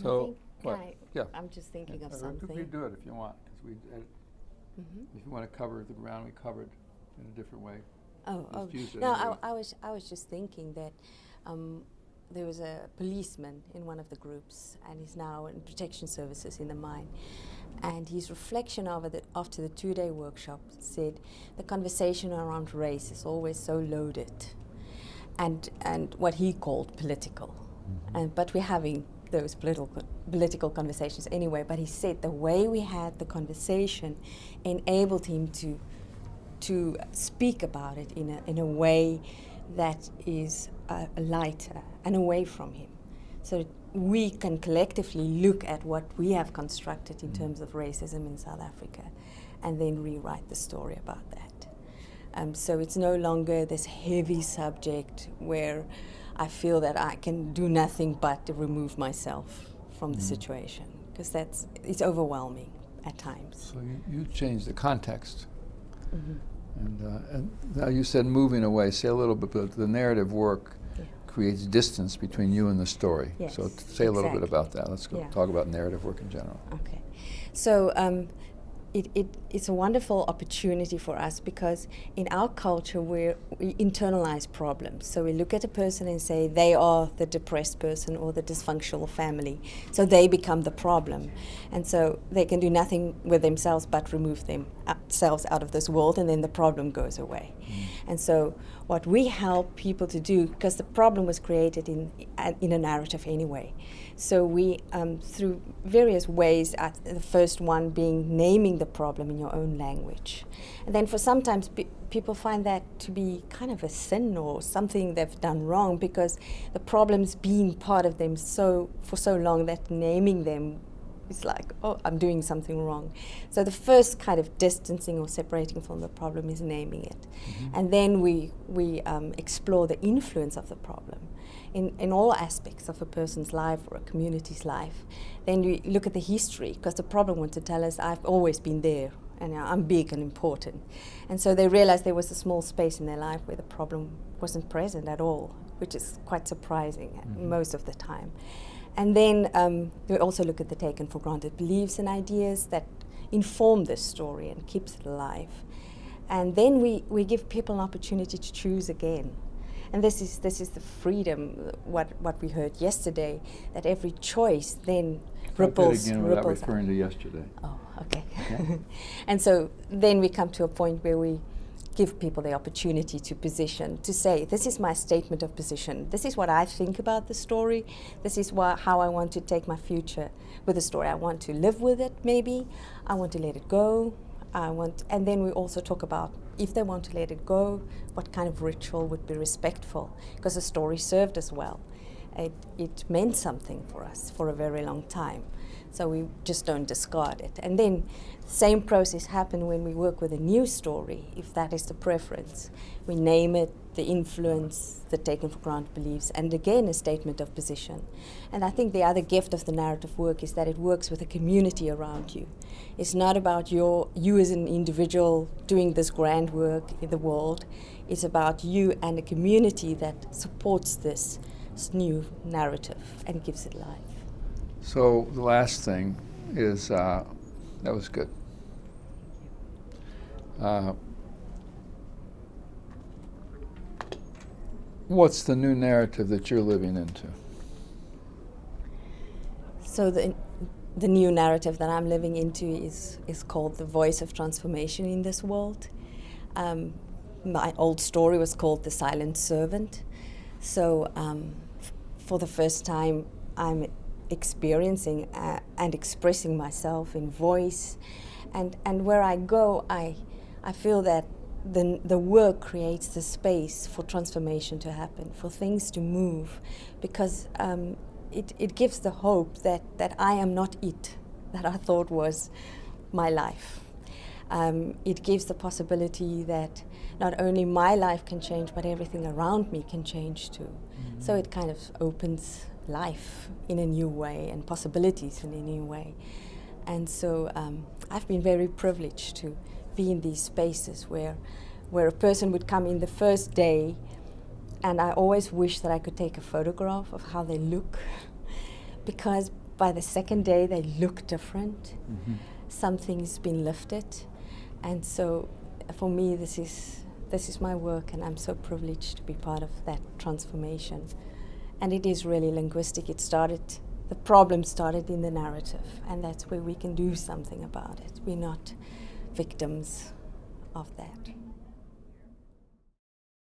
So, what? Yeah. I'm just thinking of We something. do it if you want, because if you want to cover the ground we covered in a different way. Oh, Just use it no, anyway. I was just thinking that there was a policeman in one of the groups, and he's now in protection services in the mine. And his reflection after the 2-day workshop said the conversation around race is always so loaded, and what he called political. But we're having those political conversations anyway. But he said the way we had the conversation enabled him to speak about it in a way that is lighter and away from him. So we can collectively look at what we have constructed in terms of racism in South Africa and then rewrite the story about that. So it's no longer this heavy subject where I feel that I can do nothing but to remove myself from the situation, because it's overwhelming at times. So you changed the context. And now you said moving away. Say a little bit, but the narrative work creates distance between you and the story. Yes, So say a little bit exactly. about that. Let's go talk about narrative work in general. Okay. So it's a wonderful opportunity for us, because in our culture we internalize problems. So we look at a person and say they are the depressed person or the dysfunctional family. So they become the problem. And so they can do nothing with themselves but remove themselves out of this world, and then the problem goes away. And so what we help people to do, because the problem was created in a narrative anyway. So we, through various ways, the first one being naming the problem in your own language. And then for sometimes people find that to be kind of a sin or something they've done wrong, because the problem's been part of them for so long that naming them is like, oh, I'm doing something wrong. So the first kind of distancing or separating from the problem is naming it. And then we explore the influence of the problem in all aspects of a person's life or a community's life. Then we look at the history, because the problem wants to tell us, I've always been there and I'm big and important. And so they realized there was a small space in their life where the problem wasn't present at all, which is quite surprising most of the time. And then we also look at the taken for granted beliefs and ideas that inform this story and keeps it alive. And then we give people an opportunity to choose again. And this is the freedom, what we heard yesterday, that every choice then ripples again without ripples referring to yesterday. Oh, okay. And so then we come to a point where we give people the opportunity to position, to say, this is my statement of position. This is what I think about the story. This is how I want to take my future with the story. I want to live with it, maybe. I want to let it go. And then we also talk about, if they want to let it go, what kind of ritual would be respectful, because the story served us well. It meant something for us for a very long time. So we just don't discard it. And then the same process happens when we work with a new story, if that is the preference. We name it, the influence, the taken for granted beliefs, and again a statement of position. And I think the other gift of the narrative work is that it works with a community around you. It's not about you as an individual doing this grand work in the world. It's about you and a community that supports this new narrative and gives it life. So the last thing is, that was good. What's the new narrative that you're living into? So the new narrative that I'm living into is called the voice of transformation in this world. My old story was called The Silent Servant. So for the first time, I'm experiencing and expressing myself in voice. And where I go, I feel that the work creates the space for transformation to happen, for things to move, because it gives the hope that I am not it, that I thought was my life. It gives the possibility that not only my life can change, but everything around me can change too. So it kind of opens life in a new way and possibilities in a new way. And so I've been very privileged to be in these spaces where a person would come in the first day, and I always wish that I could take a photograph of how they look, because by the second day they look different. Mm-hmm. Something's been lifted, and so for me this is my work, and I'm so privileged to be part of that transformation. And it is really linguistic. The problem started in the narrative, and that's where we can do something about it. We're not victims of that.